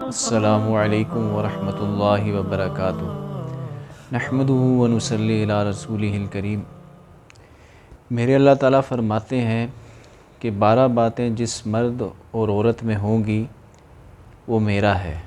السلام علیکم ورحمۃ اللہ وبرکاتہ۔ نحمدہ ونصلی علی رسولہ الکریم۔ میرے اللہ تعالیٰ فرماتے ہیں کہ 12 باتیں جس مرد اور عورت میں ہوں گی وہ میرا ہے،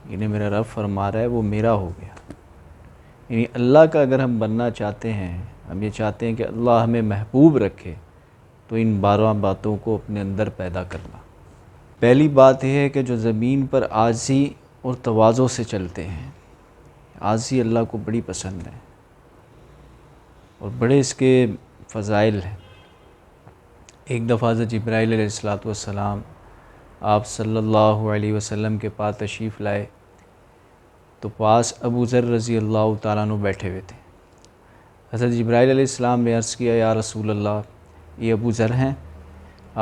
یعنی میرا رب فرما رہا ہے وہ میرا ہو گیا۔ یعنی اللہ کا اگر ہم بننا چاہتے ہیں، ہم یہ چاہتے ہیں کہ اللہ ہمیں محبوب رکھے، تو ان 12 باتوں کو اپنے اندر پیدا کرنا۔ پہلی بات یہ ہے کہ جو زمین پر عاجزی اور تواضع سے چلتے ہیں، عاجزی اللہ کو بڑی پسند ہے اور بڑے اس کے فضائل ہیں۔ ایک دفعہ حضرت جبرائیل علیہ السلام آپ صلی اللہ علیہ وسلم کے پاس تشریف لائے تو پاس ابو ذر رضی اللہ تعالیٰ عنہ بیٹھے ہوئے تھے۔ حضرت جبرائیل علیہ السلام نے عرض کیا، یا رسول اللہ، یہ ابو ذر ہیں؟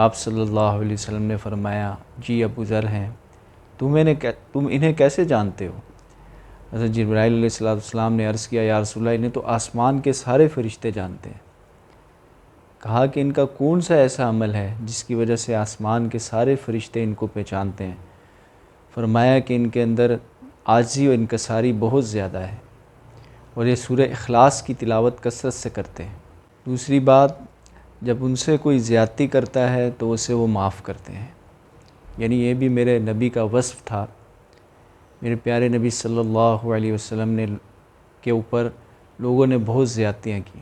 آپ صلی اللہ علیہ وسلم نے فرمایا، جی ابو ذر ہیں۔ تم انہیں کیسے جانتے ہو؟ حضرت جبرائیل علیہ السلام نے عرض کیا، یا رسول اللہ، انہیں تو آسمان کے سارے فرشتے جانتے ہیں۔ کہا کہ ان کا کون سا ایسا عمل ہے جس کی وجہ سے آسمان کے سارے فرشتے ان کو پہچانتے ہیں؟ فرمایا کہ ان کے اندر عاجزی و انکساری بہت زیادہ ہے اور یہ سورہ اخلاص کی تلاوت کثرت سے کرتے ہیں۔ دوسری بات، جب ان سے کوئی زیادتی کرتا ہے تو اسے وہ معاف کرتے ہیں۔ یعنی یہ بھی میرے نبی کا وصف تھا۔ میرے پیارے نبی صلی اللہ علیہ وسلم کے اوپر لوگوں نے بہت زیادتیاں کی،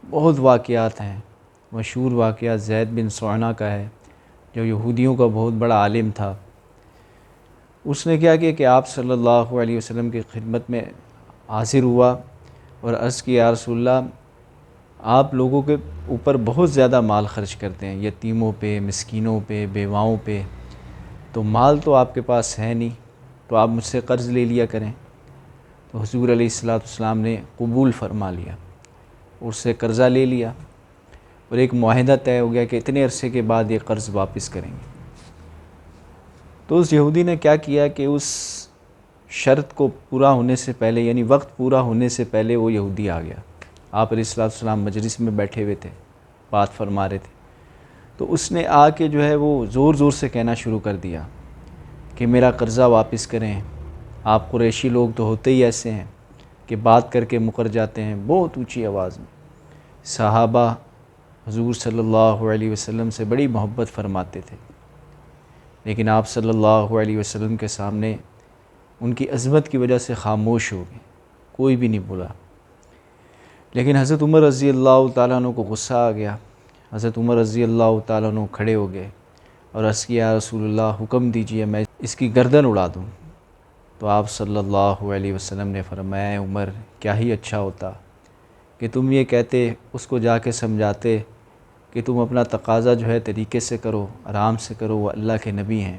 بہت واقعات ہیں۔ مشہور واقعہ زید بن سعنہ کا ہے، جو یہودیوں کا بہت بڑا عالم تھا۔ اس نے کیا کیا کہ آپ صلی اللہ علیہ وسلم کی خدمت میں حاضر ہوا اور عرض کیا، یا رسول اللہ، آپ لوگوں کے اوپر بہت زیادہ مال خرچ کرتے ہیں، یتیموں پہ، مسکینوں پہ، بیواؤں پہ، تو مال تو آپ کے پاس ہے نہیں، تو آپ مجھ سے قرض لے لیا کریں۔ تو حضور علیہ السلام نے قبول فرما لیا، اس سے قرضہ لے لیا اور ایک معاہدہ طے ہو گیا کہ اتنے عرصے کے بعد یہ قرض واپس کریں گے۔ تو اس یہودی نے کیا کیا کہ اس شرط کو پورا ہونے سے پہلے، یعنی وقت پورا ہونے سے پہلے وہ یہودی آ گیا۔ آپ علیہ السلام مجلس میں بیٹھے ہوئے تھے، بات فرما رہے تھے، تو اس نے آ کے جو ہے وہ زور زور سے کہنا شروع کر دیا کہ میرا قرضہ واپس کریں۔ آپ قریشی لوگ تو ہوتے ہی ایسے ہیں کہ بات کر کے مکر جاتے ہیں، بہت اونچی آواز میں۔ صحابہ حضور صلی اللہ علیہ وسلم سے بڑی محبت فرماتے تھے، لیکن آپ صلی اللہ علیہ وسلم کے سامنے ان کی عظمت کی وجہ سے خاموش ہو گئے، کوئی بھی نہیں بولا۔ لیکن حضرت عمر رضی اللہ تعالیٰ عنہ کو غصہ آ گیا۔ حضرت عمر رضی اللہ تعالیٰ عنہ کھڑے ہو گئے اور عرض کیا، یا رسول اللہ، حکم دیجئے میں اس کی گردن اڑا دوں۔ تو آپ صلی اللہ علیہ وسلم نے فرمایا، اے عمر، کیا ہی اچھا ہوتا کہ تم یہ کہتے، اس کو جا کے سمجھاتے کہ تم اپنا تقاضا جو ہے طریقے سے کرو، آرام سے کرو، وہ اللہ کے نبی ہیں،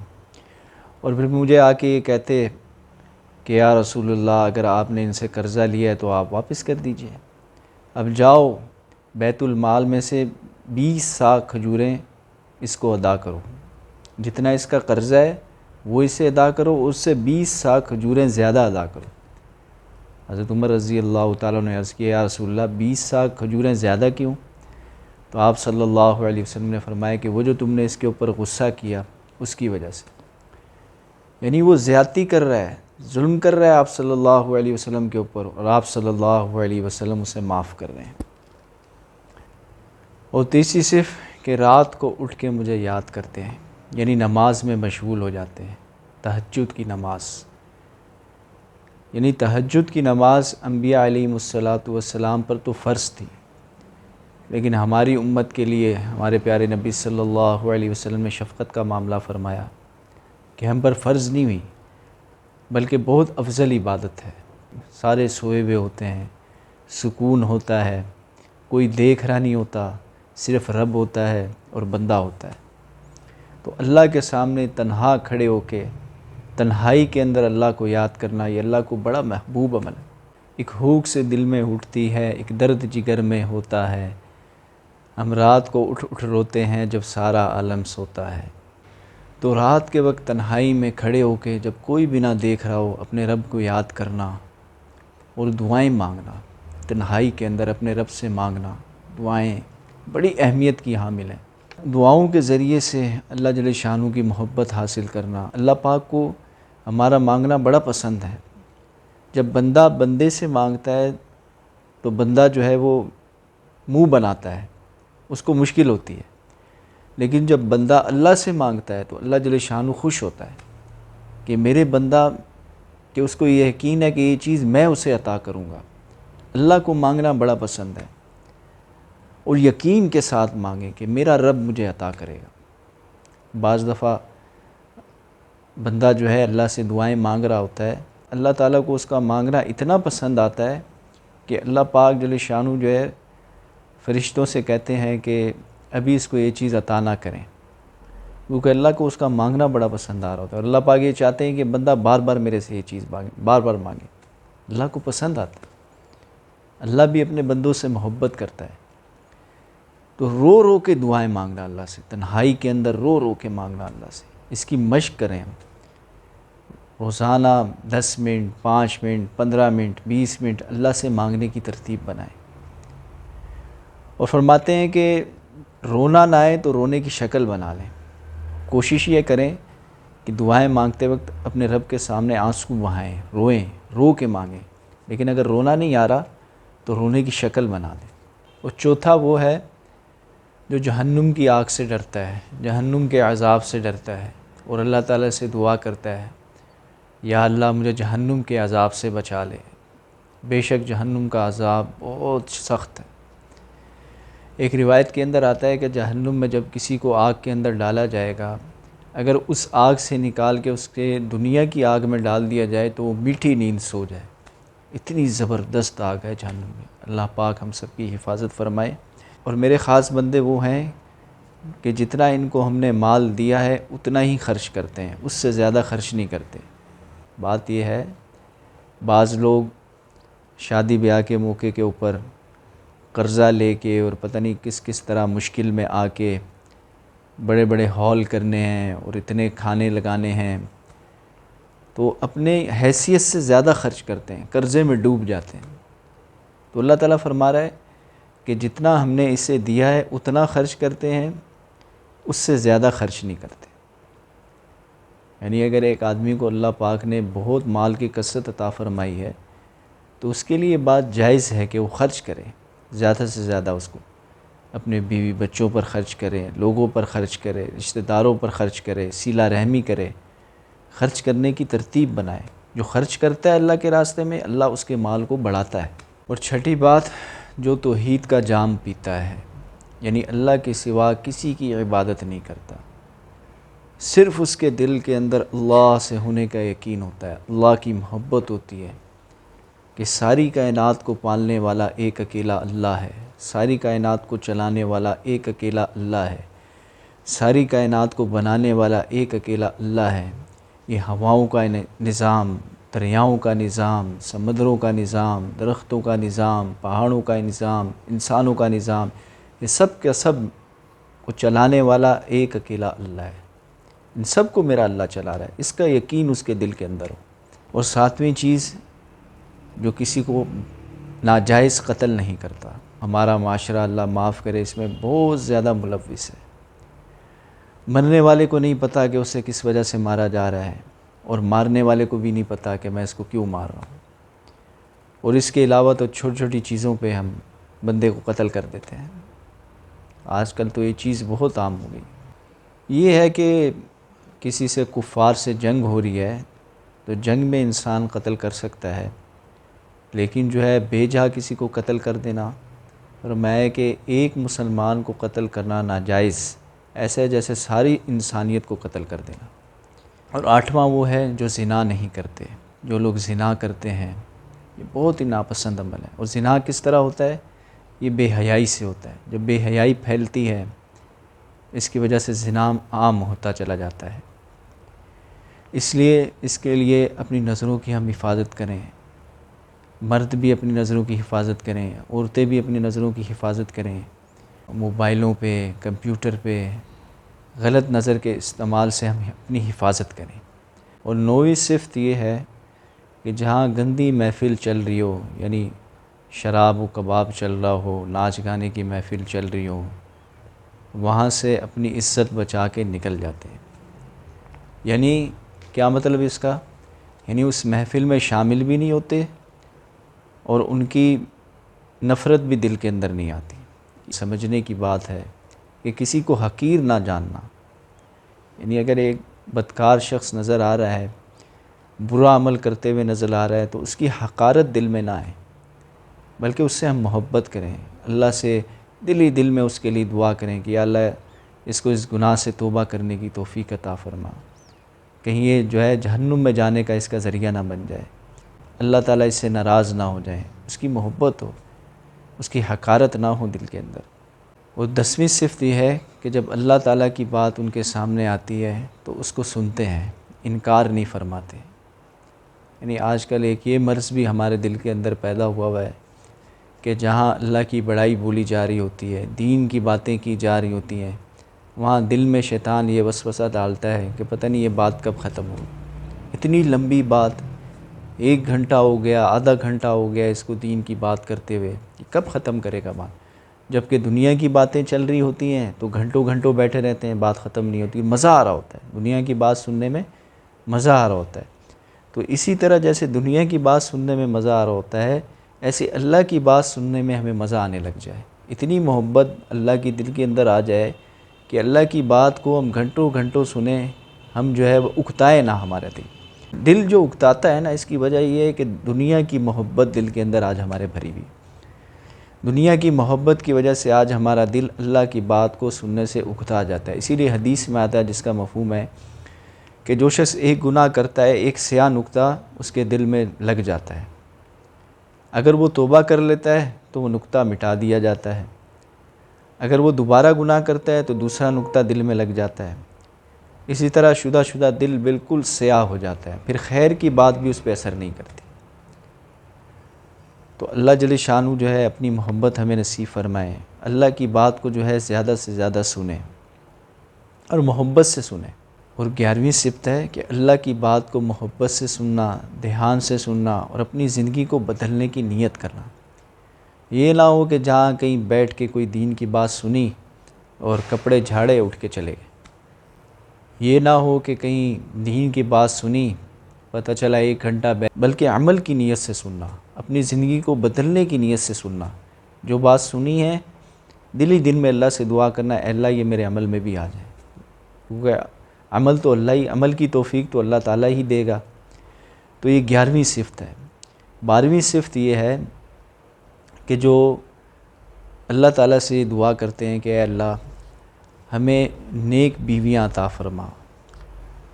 اور پھر مجھے آ کے یہ کہتے کہ یا رسول اللہ، اگر آپ نے ان سے قرضہ لیا ہے تو آپ واپس کر دیجئے۔ اب جاؤ بیت المال میں سے 20 صاع کھجوریں اس کو ادا کرو، جتنا اس کا قرضہ ہے وہ اسے ادا کرو، اس سے 20 صاع کھجوریں زیادہ ادا کرو۔ حضرت عمر رضی اللہ تعالیٰ نے عرض کیا، یا رسول اللہ، 20 صاع کھجوریں زیادہ کیوں؟ تو آپ صلی اللہ علیہ وسلم نے فرمایا کہ وہ جو تم نے اس کے اوپر غصہ کیا اس کی وجہ سے، یعنی وہ زیادتی کر رہا ہے، ظلم کر رہا ہے آپ صلی اللہ علیہ وسلم کے اوپر، اور آپ صلی اللہ علیہ وسلم اسے معاف کر رہے ہیں۔ اور تیسری صرف کہ رات کو اٹھ کے مجھے یاد کرتے ہیں، یعنی نماز میں مشغول ہو جاتے ہیں، تہجد کی نماز۔ یعنی تہجد کی نماز انبیاء علیہم السلام پر تو فرض تھی، لیکن ہماری امت کے لیے ہمارے پیارے نبی صلی اللہ علیہ وسلم نے شفقت کا معاملہ فرمایا کہ ہم پر فرض نہیں ہوئی بلکہ بہت افضل عبادت ہے۔ سارے سوئے ہوئے ہوتے ہیں، سکون ہوتا ہے، کوئی دیکھ رہا نہیں ہوتا، صرف رب ہوتا ہے اور بندہ ہوتا ہے۔ تو اللہ کے سامنے تنہا کھڑے ہو کے تنہائی کے اندر اللہ کو یاد کرنا، یہ اللہ کو بڑا محبوب عمل ہے۔ ایک ہوک سے دل میں اٹھتی ہے، ایک درد جگر میں ہوتا ہے، ہم رات کو اٹھ اٹھ روتے ہیں جب سارا عالم سوتا ہے۔ تو رات کے وقت تنہائی میں کھڑے ہو کے جب کوئی بھی نہ دیکھ رہا ہو، اپنے رب کو یاد کرنا اور دعائیں مانگنا، تنہائی کے اندر اپنے رب سے مانگنا، دعائیں بڑی اہمیت کی حامل ہیں۔ دعاؤں کے ذریعے سے اللہ جل شانہ کی محبت حاصل کرنا، اللہ پاک کو ہمارا مانگنا بڑا پسند ہے۔ جب بندہ بندے سے مانگتا ہے تو بندہ جو ہے وہ منہ بناتا ہے، اس کو مشکل ہوتی ہے، لیکن جب بندہ اللہ سے مانگتا ہے تو اللہ جل شانہ خوش ہوتا ہے کہ میرے بندہ، کہ اس کو یہ یقین ہے کہ یہ چیز میں اسے عطا کروں گا۔ اللہ کو مانگنا بڑا پسند ہے، اور یقین کے ساتھ مانگیں کہ میرا رب مجھے عطا کرے گا۔ بعض دفعہ بندہ جو ہے اللہ سے دعائیں مانگ رہا ہوتا ہے، اللہ تعالیٰ کو اس کا مانگنا اتنا پسند آتا ہے کہ اللہ پاک جل شانہ جو ہے فرشتوں سے کہتے ہیں کہ ابھی اس کو یہ چیز عطا نہ کریں، کیونکہ اللہ کو اس کا مانگنا بڑا پسند آ رہا ہوتا ہے، اور اللہ پاک یہ چاہتے ہیں کہ بندہ بار بار میرے سے یہ چیز مانگے، بار بار مانگے۔ اللہ کو پسند آتا ہے، اللہ بھی اپنے بندوں سے محبت کرتا ہے۔ تو رو رو کے دعائیں مانگنا اللہ سے، تنہائی کے اندر رو رو کے مانگنا اللہ سے، اس کی مشق کریں ہم۔ روزانہ 10 منٹ، 5 منٹ، 15 منٹ، 20 منٹ اللہ سے مانگنے کی ترتیب بنائیں۔ اور فرماتے ہیں کہ رونا نہ آئے تو رونے کی شکل بنا لیں۔ کوشش یہ کریں کہ دعائیں مانگتے وقت اپنے رب کے سامنے آنسو بہائیں، روئیں، رو کے مانگیں، لیکن اگر رونا نہیں آ رہا تو رونے کی شکل بنا لیں۔ اور چوتھا وہ ہے جو جہنم کی آگ سے ڈرتا ہے، جہنم کے عذاب سے ڈرتا ہے، اور اللہ تعالیٰ سے دعا کرتا ہے یا اللہ مجھے جہنم کے عذاب سے بچا لے، بے شک جہنم کا عذاب بہت سخت ہے۔ ایک روایت کے اندر آتا ہے کہ جہنم میں جب کسی کو آگ کے اندر ڈالا جائے گا، اگر اس آگ سے نکال کے اس کے دنیا کی آگ میں ڈال دیا جائے تو وہ میٹھی نیند سو جائے۔ اتنی زبردست آگ ہے جہنم میں، اللہ پاک ہم سب کی حفاظت فرمائے۔ اور میرے خاص بندے وہ ہیں کہ جتنا ان کو ہم نے مال دیا ہے اتنا ہی خرچ کرتے ہیں، اس سے زیادہ خرچ نہیں کرتے۔ بات یہ ہے بعض لوگ شادی بیاہ کے موقع کے اوپر قرضہ لے کے اور پتہ نہیں کس کس طرح مشکل میں آ کے بڑے بڑے ہال کرنے ہیں اور اتنے کھانے لگانے ہیں، تو اپنے حیثیت سے زیادہ خرچ کرتے ہیں، قرضے میں ڈوب جاتے ہیں۔ تو اللہ تعالیٰ فرما رہا ہے کہ جتنا ہم نے اسے دیا ہے اتنا خرچ کرتے ہیں، اس سے زیادہ خرچ نہیں کرتے۔ یعنی اگر ایک آدمی کو اللہ پاک نے بہت مال کی کثرت عطا فرمائی ہے تو اس کے لیے بات جائز ہے کہ وہ خرچ کرے، زیادہ سے زیادہ اس کو اپنے بیوی بچوں پر خرچ کرے، لوگوں پر خرچ کرے، رشتہ داروں پر خرچ کرے، صلہ رحمی کرے، خرچ کرنے کی ترتیب بنائے۔ جو خرچ کرتا ہے اللہ کے راستے میں، اللہ اس کے مال کو بڑھاتا ہے۔ اور چھٹی بات، جو توحید کا جام پیتا ہے، یعنی اللہ کے سوا کسی کی عبادت نہیں کرتا، صرف اس کے دل کے اندر اللہ سے ہونے کا یقین ہوتا ہے، اللہ کی محبت ہوتی ہے کہ ساری کائنات کو پالنے والا ایک اکیلا اللہ ہے، ساری کائنات کو چلانے والا ایک اکیلا اللہ ہے، ساری کائنات کو بنانے والا ایک اکیلا اللہ ہے۔ یہ ہواؤں کا نظام، دریاؤں کا نظام، سمندروں کا نظام، درختوں کا نظام، پہاڑوں کا نظام، انسانوں کا نظام، یہ سب کا سب کو چلانے والا ایک اکیلا اللہ ہے۔ ان سب کو میرا اللہ چلا رہا ہے، اس کا یقین اس کے دل کے اندر ہو۔ اور ساتویں چیز، جو کسی کو ناجائز قتل نہیں کرتا۔ ہمارا معاشرہ، اللہ معاف کرے، اس میں بہت زیادہ ملوث ہے۔ مرنے والے کو نہیں پتہ کہ اسے کس وجہ سے مارا جا رہا ہے، اور مارنے والے کو بھی نہیں پتہ کہ میں اس کو کیوں مار رہا ہوں۔ اور اس کے علاوہ تو چھوٹی چھوٹی چیزوں پہ ہم بندے کو قتل کر دیتے ہیں۔ آج کل تو یہ چیز بہت عام ہو گئی۔ یہ ہے کہ کسی سے کفار سے جنگ ہو رہی ہے تو جنگ میں انسان قتل کر سکتا ہے، لیکن جو ہے بے جا کسی کو قتل کر دینا، اور میں کہ ایک مسلمان کو قتل کرنا ناجائز، ایسا ہے جیسے ساری انسانیت کو قتل کر دینا۔ اور آٹھواں وہ ہے جو زنا نہیں کرتے۔ جو لوگ زنا کرتے ہیں یہ بہت ہی ناپسند عمل ہے۔ اور زنا کس طرح ہوتا ہے؟ یہ بے حیائی سے ہوتا ہے۔ جب بے حیائی پھیلتی ہے، اس کی وجہ سے زنا عام ہوتا چلا جاتا ہے۔ اس لیے اس کے لیے اپنی نظروں کی ہم حفاظت کریں، مرد بھی اپنی نظروں کی حفاظت کریں، عورتیں بھی اپنی نظروں کی حفاظت کریں۔ موبائلوں پہ، کمپیوٹر پہ غلط نظر کے استعمال سے ہم اپنی حفاظت کریں۔ اور 9ویں صفت یہ ہے کہ جہاں گندی محفل چل رہی ہو، یعنی شراب و کباب چل رہا ہو، ناچ گانے کی محفل چل رہی ہو، وہاں سے اپنی عزت بچا کے نکل جاتے ہیں۔ یعنی کیا مطلب اس کا؟ یعنی اس محفل میں شامل بھی نہیں ہوتے اور ان کی نفرت بھی دل کے اندر نہیں آتی۔ سمجھنے کی بات ہے کہ کسی کو حقیر نہ جاننا، یعنی اگر ایک بدکار شخص نظر آ رہا ہے، برا عمل کرتے ہوئے نظر آ رہا ہے، تو اس کی حقارت دل میں نہ آئے، بلکہ اس سے ہم محبت کریں، اللہ سے دل میں اس کے لیے دعا کریں کہ یا اللہ اس کو اس گناہ سے توبہ کرنے کی توفیق عطا فرما، کہیں یہ جو ہے جہنم میں جانے کا اس کا ذریعہ نہ بن جائے، اللہ تعالیٰ اس سے ناراض نہ ہو جائے، اس کی محبت ہو، اس کی حقارت نہ ہو دل کے اندر۔ اور 10ویں صفت یہ ہے کہ جب اللہ تعالیٰ کی بات ان کے سامنے آتی ہے تو اس کو سنتے ہیں، انکار نہیں فرماتے۔ یعنی آج کل ایک یہ مرض بھی ہمارے دل کے اندر پیدا ہوا ہے کہ جہاں اللہ کی بڑائی بولی جا رہی ہوتی ہے، دین کی باتیں کی جا رہی ہوتی ہیں، وہاں دل میں شیطان یہ وسوسہ ڈالتا ہے کہ پتہ نہیں یہ بات کب ختم ہوگی۔ اتنی لمبی بات، 1 گھنٹہ ہو گیا، آدھا گھنٹہ ہو گیا اس کو دین کی بات کرتے ہوئے، یہ کب ختم کرے گا بات؟ جبکہ دنیا کی باتیں چل رہی ہوتی ہیں تو گھنٹوں گھنٹوں بیٹھے رہتے ہیں، بات ختم نہیں ہوتی، مزہ آ رہا ہوتا ہے، دنیا کی بات سننے میں مزہ آ رہا ہوتا ہے۔ تو اسی طرح جیسے دنیا کی بات سننے میں مزہ آ رہا ہوتا ہے، ایسے اللہ کی بات سننے میں ہمیں مزہ آنے لگ جائے، اتنی محبت اللہ کی دل کے اندر آ جائے کہ اللہ کی بات کو ہم گھنٹوں گھنٹوں سنیں، ہم جو ہے وہ اکتائے نہ ہمارا دل جو اکتاتا ہے نا، اس کی وجہ یہ ہے کہ دنیا کی محبت دل کے اندر آج ہمارے بھری ہوئی، دنیا کی محبت کی وجہ سے آج ہمارا دل اللہ کی بات کو سننے سے اکتا جاتا ہے۔ اسی لیے حدیث میں آتا ہے جس کا مفہوم ہے کہ جو شخص ایک گناہ کرتا ہے، ایک سیاہ نقطہ اس کے دل میں لگ جاتا ہے، اگر وہ توبہ کر لیتا ہے تو وہ نقطہ مٹا دیا جاتا ہے، اگر وہ دوبارہ گناہ کرتا ہے تو دوسرا نقطہ دل میں لگ جاتا ہے، اسی طرح شدہ دل بالکل سیاہ ہو جاتا ہے، پھر خیر کی بات بھی اس پہ اثر نہیں کرتی۔ تو اللہ جل شانہ جو ہے اپنی محبت ہمیں نصیب فرمائے، اللہ کی بات کو جو ہے زیادہ سے زیادہ سنیں اور محبت سے سنیں۔ اور 11ویں صفت ہے کہ اللہ کی بات کو محبت سے سننا، دھیان سے سننا اور اپنی زندگی کو بدلنے کی نیت کرنا۔ یہ نہ ہو کہ جہاں کہیں بیٹھ کے کوئی دین کی بات سنی اور کپڑے جھاڑے اٹھ کے چلے گئے، یہ نہ ہو کہ کہیں دین کی بات سنی، پتہ چلا 1 گھنٹہ بلکہ عمل کی نیت سے سننا، اپنی زندگی کو بدلنے کی نیت سے سننا۔ جو بات سنی ہے دل میں اللہ سے دعا کرنا، اے اللہ یہ میرے عمل میں بھی آ جائے، کیونکہ عمل تو اللہ ہی، عمل کی توفیق تو اللہ تعالیٰ ہی دے گا۔ تو یہ 11ویں صفت ہے۔ 12ویں صفت یہ ہے کہ جو اللہ تعالیٰ سے دعا کرتے ہیں کہ اے اللہ ہمیں نیک بیویاں عطا فرما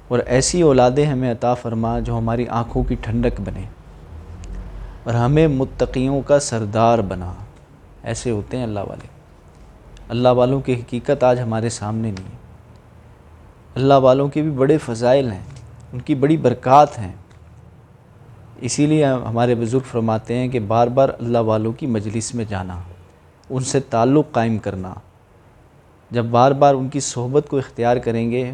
اور ایسی اولادیں ہمیں عطا فرما جو ہماری آنکھوں کی ٹھنڈک بنے، اور ہمیں متقیوں کا سردار بنا۔ ایسے ہوتے ہیں اللہ والے۔ اللہ والوں کی حقیقت آج ہمارے سامنے نہیں ہے۔ اللہ والوں کے بھی بڑے فضائل ہیں، ان کی بڑی برکات ہیں، اسی لیے ہمارے بزرگ فرماتے ہیں کہ بار بار اللہ والوں کی مجلس میں جانا، ان سے تعلق قائم کرنا۔ جب بار بار ان کی صحبت کو اختیار کریں گے،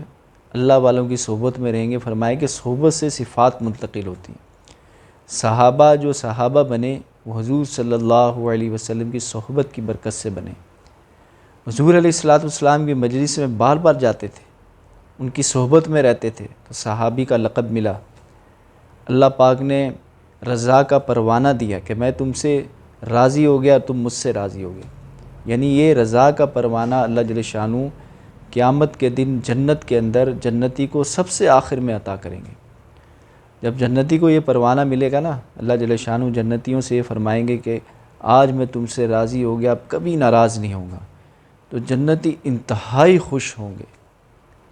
اللہ والوں کی صحبت میں رہیں گے، فرمائے کہ صحبت سے صفات منتقل ہوتی ہیں۔ صحابہ جو صحابہ بنے وہ حضور صلی اللہ علیہ وسلم کی صحبت کی برکت سے بنے۔ حضور علیہ السلام کی مجلس میں بار بار جاتے تھے، ان کی صحبت میں رہتے تھے، تو صحابی کا لقب ملا۔ اللہ پاک نے رضا کا پروانہ دیا کہ میں تم سے راضی ہو گیا، تم مجھ سے راضی ہو گئے، یعنی یہ رضا کا پروانہ اللہ جل شانہ قیامت کے دن جنت کے اندر جنتی کو سب سے آخر میں عطا کریں گے۔ جب جنتی کو یہ پروانہ ملے گا نا، اللہ جل شانہ جنتیوں سے یہ فرمائیں گے کہ آج میں تم سے راضی ہو گیا، اب کبھی ناراض نہیں ہوں گا، تو جنتی انتہائی خوش ہوں گے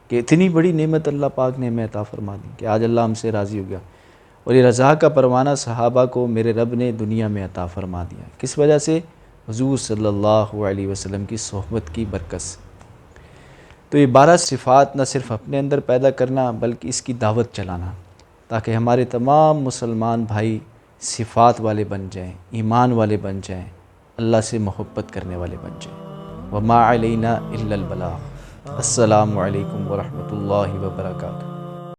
کہ اتنی بڑی نعمت اللہ پاک نے ہمیں عطا فرما دی کہ آج اللہ ہم سے راضی ہو گیا۔ اور یہ رضا کا پروانہ صحابہ کو میرے رب نے دنیا میں عطا فرما دیا، کس وجہ سے؟ حضور صلی اللہ علیہ وسلم کی صحبت کی برکت سے۔ تو یہ 12 صفات نہ صرف اپنے اندر پیدا کرنا بلکہ اس کی دعوت چلانا، تاکہ ہمارے تمام مسلمان بھائی صفات والے بن جائیں، ایمان والے بن جائیں، اللہ سے محبت کرنے والے بن جائیں۔ وما علینا الا البلاغ۔ السلام علیکم ورحمۃ اللہ وبرکاتہ۔